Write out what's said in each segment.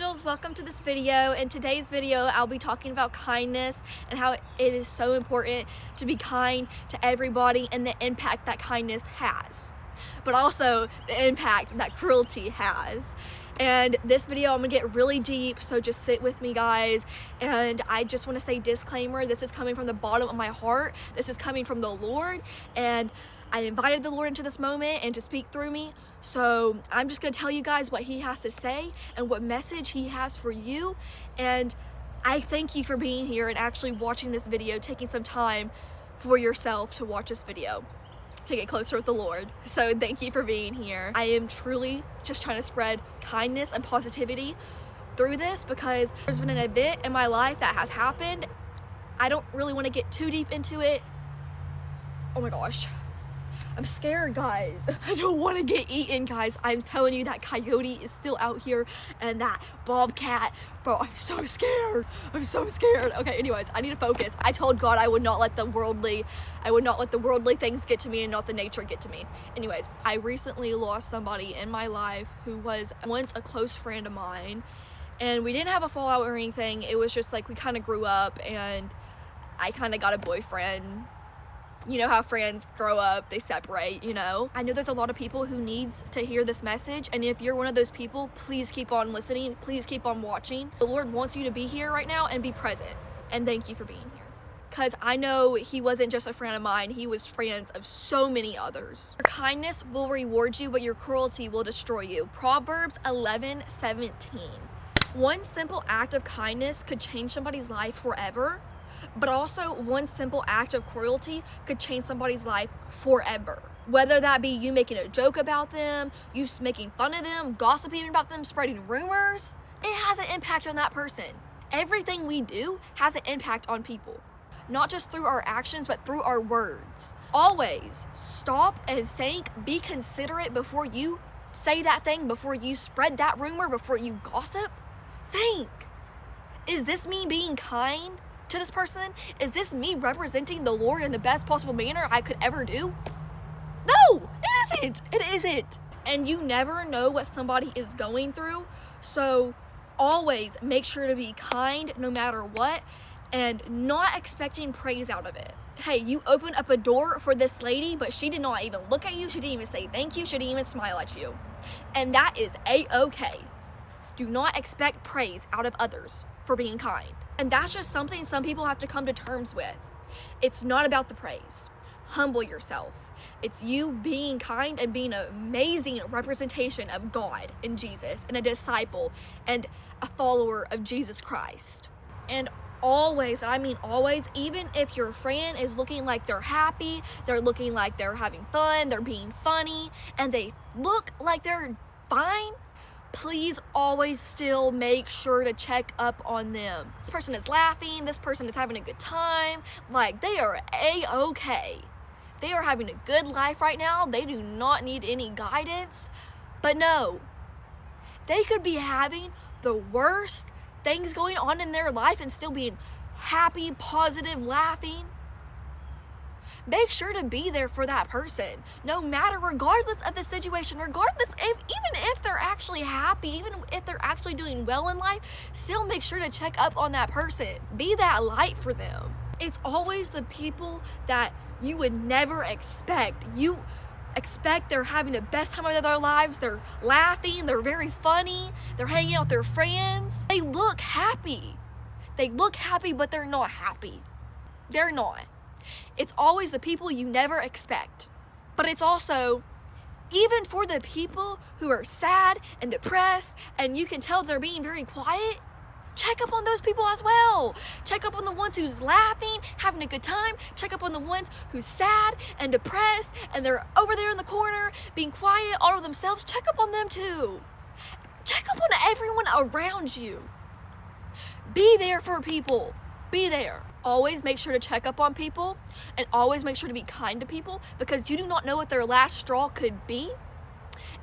angels, welcome to this video. In today's video I'll be talking about kindness and how it is so important to be kind to everybody and the impact that kindness has, but also the impact that cruelty has. And this video I'm gonna get really deep, so just sit with me, guys. And I just want to say disclaimer, this is coming from the bottom of my heart. This is coming from the Lord, and I invited the Lord into this moment and to speak through me. So I'm just gonna tell you guys what he has to say and what message he has for you. And I thank you for being here and actually watching this video, taking some time for yourself to watch this video to get closer with the Lord. So thank you for being here. I am truly just trying to spread kindness and positivity through this, because there's been an event in my life that has happened. I don't really want to get too deep into it. Oh my gosh, I'm scared, guys. I don't want to get eaten, guys. I'm telling you, that coyote is still out here, and that bobcat, bro, I'm so scared. I'm so scared. Okay, anyways, I need to focus. I told God I would not let the worldly things get to me and not the nature get to me. Anyways, I recently lost somebody in my life who was once a close friend of mine, and we didn't have a fallout or anything. It was just like we kind of grew up, and I kind of got a boyfriend. You know how friends grow up, they separate, you know? I know there's a lot of people who needs to hear this message, and if you're one of those people, please keep on listening, please keep on watching. The Lord wants you to be here right now and be present, and thank you for being here. Because I know he wasn't just a friend of mine, he was friends of so many others. Your kindness will reward you, but your cruelty will destroy you. Proverbs 11:17. One simple act of kindness could change somebody's life forever, but also one simple act of cruelty could change somebody's life forever. Whether that be you making a joke about them, you making fun of them, gossiping about them, spreading rumors, it has an impact on that person. Everything we do has an impact on people, not just through our actions, but through our words. Always stop and think, be considerate before you say that thing, before you spread that rumor, before you gossip. Think, is this me being kind to this person? Is this me representing the Lord in the best possible manner I could ever do? No, it isn't. It isn't. And you never know what somebody is going through. So always make sure to be kind no matter what, and not expecting praise out of it. Hey, you opened up a door for this lady, but she did not even look at you. She didn't even say thank you. She didn't even smile at you. And that is a-okay. Do not expect praise out of others for being kind. And that's just something some people have to come to terms with. It's not about the praise. Humble yourself. It's you being kind and being an amazing representation of God and Jesus, and a disciple and a follower of Jesus Christ. And always, I mean always, even if your friend is looking like they're happy, they're looking like they're having fun, they're being funny, and they look like they're fine, please always still make sure to check up on them. This person is laughing, this person is having a good time, like they are a-okay. They are having a good life right now. They do not need any guidance. But no, they could be having the worst things going on in their life and still being happy, positive, laughing. Make sure to be there for that person, no matter, regardless of the situation, regardless if, even if they're actually happy, even if they're actually doing well in life, still make sure to check up on that person. Be that light for them. It's always the people that you would never expect. You expect they're having the best time of their lives, they're laughing, they're very funny, they're hanging out with their friends. They look happy. They look happy, but they're not happy. They're not. It's always the people you never expect. But it's also, even for the people who are sad and depressed and you can tell they're being very quiet, check up on those people as well. Check up on the ones who's laughing, having a good time. Check up on the ones who's sad and depressed and they're over there in the corner being quiet all to themselves. Check up on them too. Check up on everyone around you. Be there for people. Be there. Always make sure to check up on people, and always make sure to be kind to people, because you do not know what their last straw could be.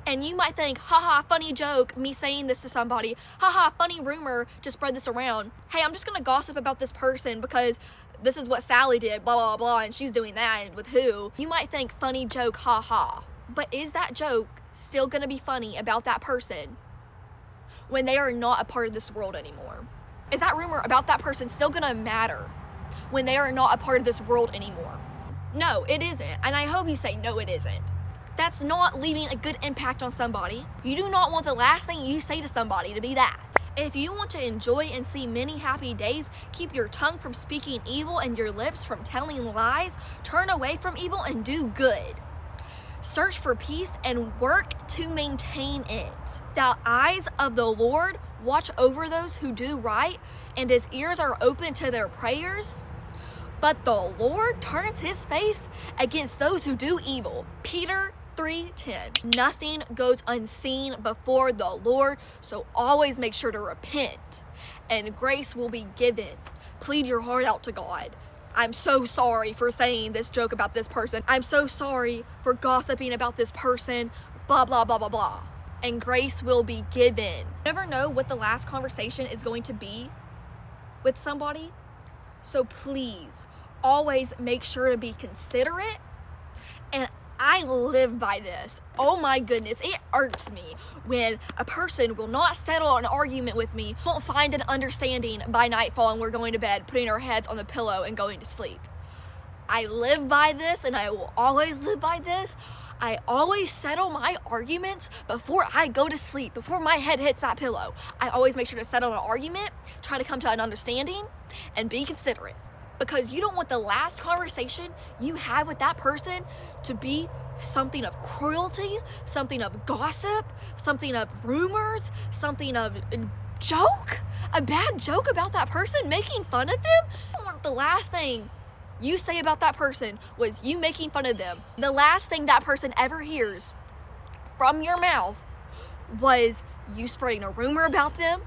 And you might think, haha, funny joke, me saying this to somebody, haha, funny rumor to spread this around. Hey, I'm just gonna gossip about this person because this is what Sally did, blah, blah, blah, and she's doing that, and with who? You might think, funny joke, haha. But is that joke still gonna be funny about that person? when they are not a part of this world anymore? Is that rumor about that person still gonna matter when they are not a part of this world anymore? No, it isn't. And I hope you say, no, it isn't. That's not leaving a good impact on somebody. You do not want the last thing you say to somebody to be that. If you want to enjoy and see many happy days, keep your tongue from speaking evil and your lips from telling lies. Turn away from evil and do good. Search for peace and work to maintain it. The eyes of the Lord watch over those who do right, and his ears are open to their prayers. But the Lord turns his face against those who do evil. Peter 3:10. Nothing goes unseen before the Lord, so always make sure to repent, and grace will be given. Plead your heart out to God. I'm so sorry for saying this joke about this person. I'm so sorry for gossiping about this person, blah, blah, blah, blah, blah. And grace will be given. You never know what the last conversation is going to be with somebody. So please, always make sure to be considerate. And I live by this. Oh my goodness, it irks me when a person will not settle an argument with me, won't find an understanding by nightfall and we're going to bed, putting our heads on the pillow and going to sleep. I live by this and I will always live by this. I always settle my arguments before I go to sleep, before my head hits that pillow. I always make sure to settle an argument, try to come to an understanding, and be considerate. Because you don't want the last conversation you have with that person to be something of cruelty, something of gossip, something of rumors, something of joke, a bad joke about that person, making fun of them. I don't want the last thing you say about that person was you making fun of them. The last thing that person ever hears from your mouth was you spreading a rumor about them,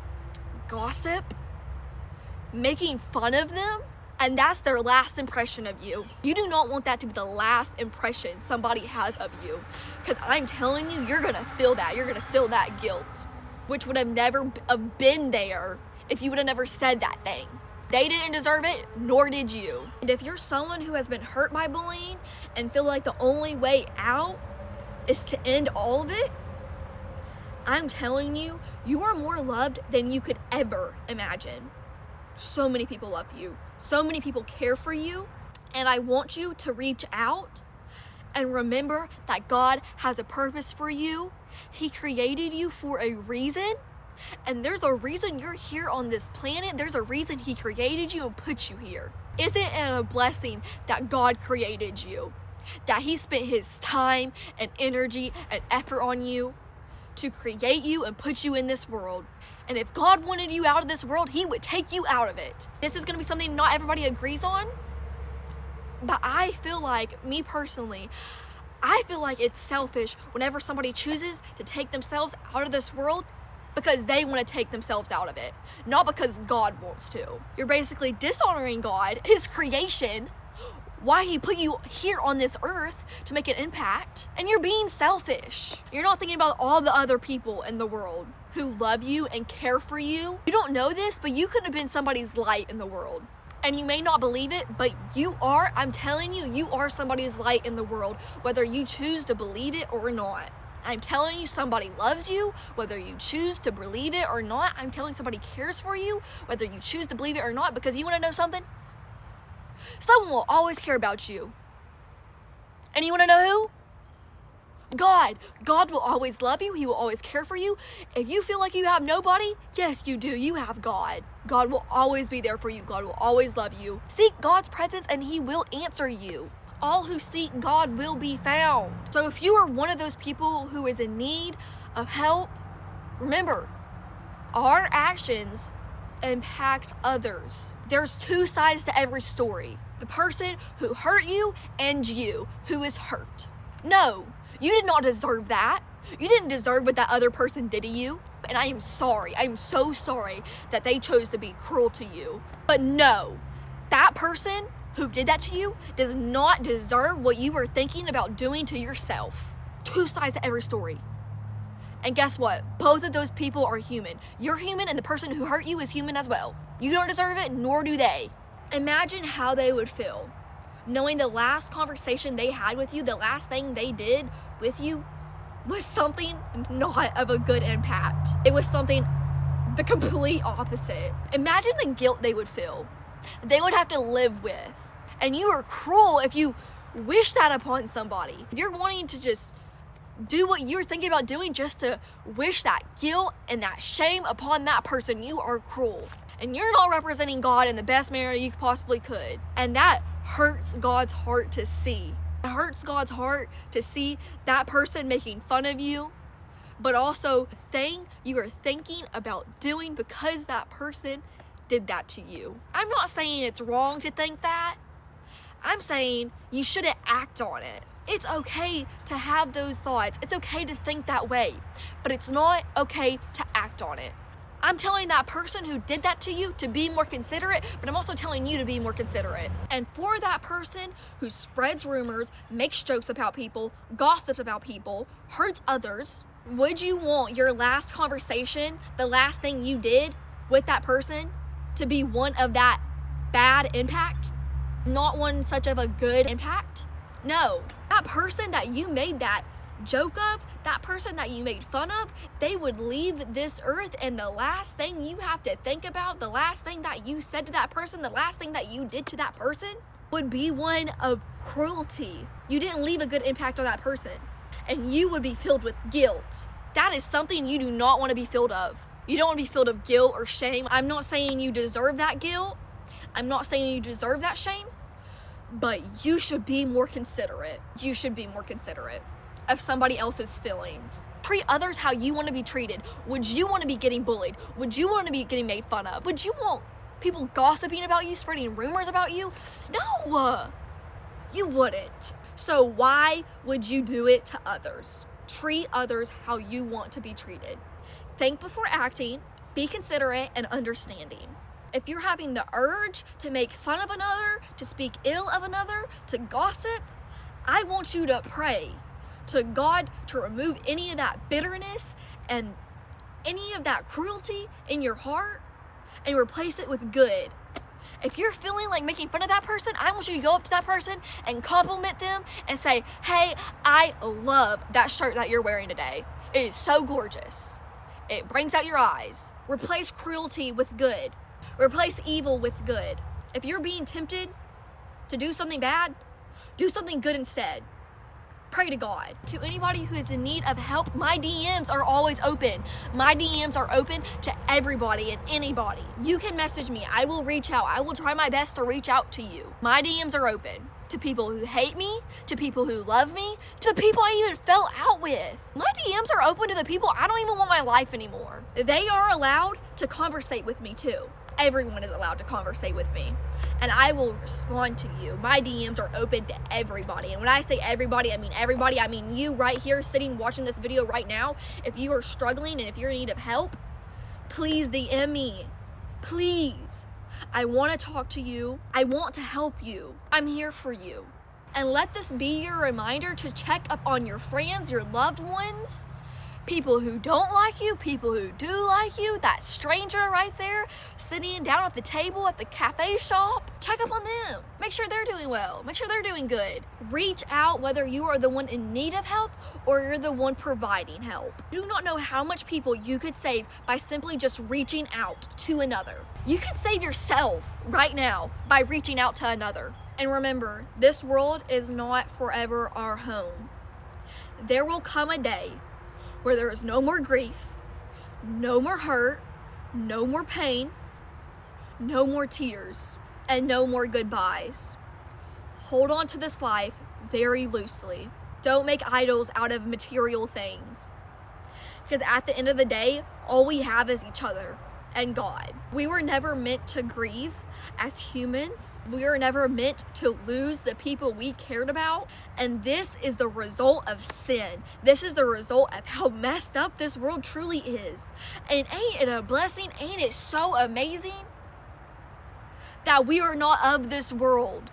gossip, making fun of them. And that's their last impression of you. You do not want that to be the last impression somebody has of you. Because I'm telling you, you're gonna feel that. You're gonna feel that guilt, which would have never been there if you would have never said that thing. They didn't deserve it, nor did you. And if you're someone who has been hurt by bullying and feel like the only way out is to end all of it, I'm telling you, you are more loved than you could ever imagine. So many people love you. So many people care for you. And I want you to reach out and remember that God has a purpose for you. He created you for a reason. And there's a reason you're here on this planet. There's a reason he created you and put you here. Isn't it a blessing that God created you? That he spent his time and energy and effort on you to create you and put you in this world. And if God wanted you out of this world, he would take you out of it. This is going to be something not everybody agrees on. But I feel like, me personally, I feel like it's selfish whenever somebody chooses to take themselves out of this world because they want to take themselves out of it, not because God wants to. You're basically dishonoring God, his creation, why he put you here on this earth to make an impact, and you're being selfish. You're not thinking about all the other people in the world who love you and care for you. You don't know this, but you could have been somebody's light in the world. And you may not believe it, but you are. I'm telling you, you are somebody's light in the world, whether you choose to believe it or not. I'm telling you, somebody loves you, whether you choose to believe it or not. I'm telling somebody cares for you, whether you choose to believe it or not, because you want to know something? Someone will always care about you. And you want to know who? God. God will always love you. He will always care for you. If you feel like you have nobody, yes, you do. You have God. God will always be there for you. God will always love you. Seek God's presence and he will answer you. All who seek God will be found. So if you are one of those people who is in need of help, remember, our actions impact others. There's two sides to every story. The person who hurt you and you who is hurt. No, you did not deserve that. You didn't deserve what that other person did to you. And I am sorry. I am so sorry that they chose to be cruel to you. But no, that person who did that to you does not deserve what you were thinking about doing to yourself. Two sides to every story. And guess what? Both of those people are human. You're human and the person who hurt you is human as well. You don't deserve it, nor do they. Imagine how they would feel knowing the last conversation they had with you, the last thing they did with you was something not of a good impact. It was something the complete opposite. Imagine the guilt they would feel. They would have to live with. And you are cruel if you wish that upon somebody. If you're wanting to just do what you're thinking about doing just to wish that guilt and that shame upon that person, you are cruel. And you're not representing God in the best manner you possibly could. And that hurts God's heart to see. It hurts God's heart to see that person making fun of you, but also the thing you are thinking about doing because that person did that to you. I'm not saying it's wrong to think that. I'm saying you shouldn't act on it. It's okay to have those thoughts. It's okay to think that way, but it's not okay to act on it. I'm telling that person who did that to you to be more considerate, but I'm also telling you to be more considerate. And for that person who spreads rumors, makes jokes about people, gossips about people, hurts others, would you want your last conversation, the last thing you did with that person, to be one of that bad impact? Not one such of a good impact? No. That person that you made that joke of, that person that you made fun of, they would leave this earth, and the last thing you have to think about, the last thing that you said to that person, the last thing that you did to that person would be one of cruelty. You didn't leave a good impact on that person, and you would be filled with guilt. That is something you do not want to be filled of. You don't want to be filled of guilt or shame. I'm not saying you deserve that guilt. I'm not saying you deserve that shame, but you should be more considerate. You should be more considerate of somebody else's feelings. Treat others how you want to be treated. Would you want to be getting bullied? Would you want to be getting made fun of? Would you want people gossiping about you, spreading rumors about you? No, you wouldn't. So why would you do it to others? Treat others how you want to be treated. Think before acting, be considerate and understanding. If you're having the urge to make fun of another, to speak ill of another, to gossip, I want you to pray to God to remove any of that bitterness and any of that cruelty in your heart and replace it with good. If you're feeling like making fun of that person, I want you to go up to that person and compliment them and say, hey, I love that shirt that you're wearing today. It is so gorgeous. It brings out your eyes. Replace cruelty with good. Replace evil with good. If you're being tempted to do something bad, do something good instead. Pray to God. To anybody who is in need of help, my DMs are always open. My DMs are open to everybody and anybody. You can message me. I will reach out. I will try my best to reach out to you. My DMs are open to people who hate me, to people who love me, to the people I even fell out with. My DMs are open to the people I don't even want my life anymore. They are allowed to conversate with me too. Everyone is allowed to conversate with me, and I will respond to you. My DMs are open to everybody, and when I say everybody, I mean everybody. I mean you right here sitting watching this video right now. If you are struggling and if you're in need of help, please DM me. Please. I want to talk to you. I want to help you. I'm here for you. And let this be your reminder to check up on your friends, your loved ones, people who don't like you, people who do like you, that stranger right there sitting down at the table at the cafe shop. Check up on them. Make sure they're doing well. Make sure they're doing good. Reach out whether you are the one in need of help or you're the one providing help. You do not know how much people you could save by simply just reaching out to another. You can save yourself right now by reaching out to another. And remember, this world is not forever our home. There will come a day where there is no more grief, no more hurt, no more pain, no more tears, and no more goodbyes. Hold on to this life very loosely. Don't make idols out of material things. Because at the end of the day, all we have is each other and God. We were never meant to grieve as humans. We were never meant to lose the people we cared about. And this is the result of sin. This is the result of how messed up this world truly is. And ain't it a blessing? Ain't it so amazing that we are not of this world?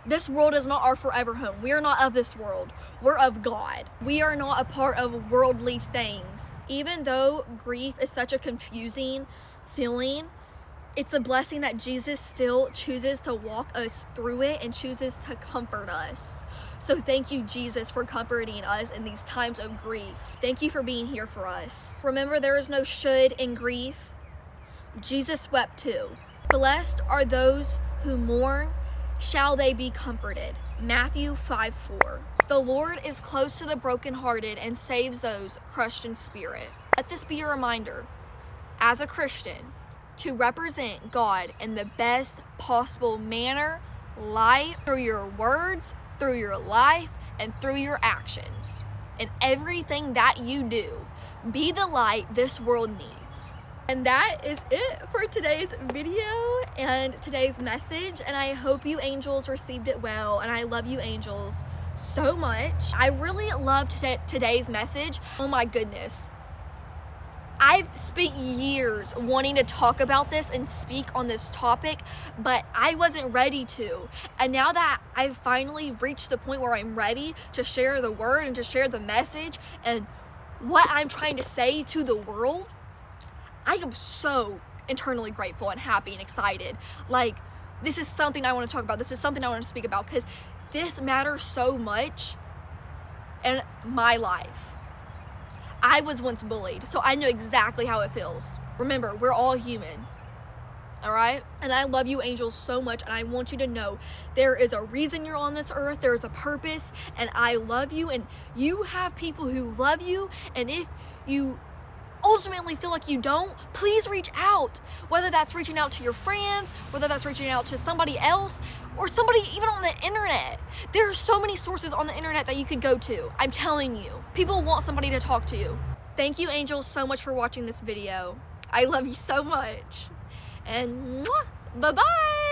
This world is not our forever home. We are not of this world. We're of God. We are not a part of worldly things. Even though grief is such a confusing feeling, it's a blessing that Jesus still chooses to walk us through it and chooses to comfort us. So thank you, Jesus, for comforting us in these times of grief. Thank you for being here for us. Remember, there is no should in grief. Jesus wept too. Blessed are those who mourn, shall they be comforted. Matthew 5:4. The Lord is close to the brokenhearted and saves those crushed in spirit. Let this be a reminder, as a Christian, to represent God in the best possible manner, light, through your words, through your life, and through your actions. In everything that you do, be the light this world needs. And that is it for today's video and today's message. And I hope you angels received it well. And I love you angels so much. I really loved today's message. Oh my goodness. I've spent years wanting to talk about this and speak on this topic, but I wasn't ready to. And now that I've finally reached the point where I'm ready to share the word and to share the message and what I'm trying to say to the world, I am so internally grateful and happy and excited. Like, this is something I want to talk about. This is something I want to speak about because this matters so much in my life. I was once bullied, so I know exactly how it feels. Remember, we're all human, all right? And I love you angels so much, and I want you to know there is a reason you're on this earth, there is a purpose, and I love you, and you have people who love you, and if you ultimately feel like you don't, please reach out. Whether that's reaching out to your friends, whether that's reaching out to somebody else, or somebody even on the internet. There are so many sources on the internet that you could go to. I'm telling you, people want somebody to talk to. Thank you, angels, so much for watching this video. I love you so much. And bye-bye.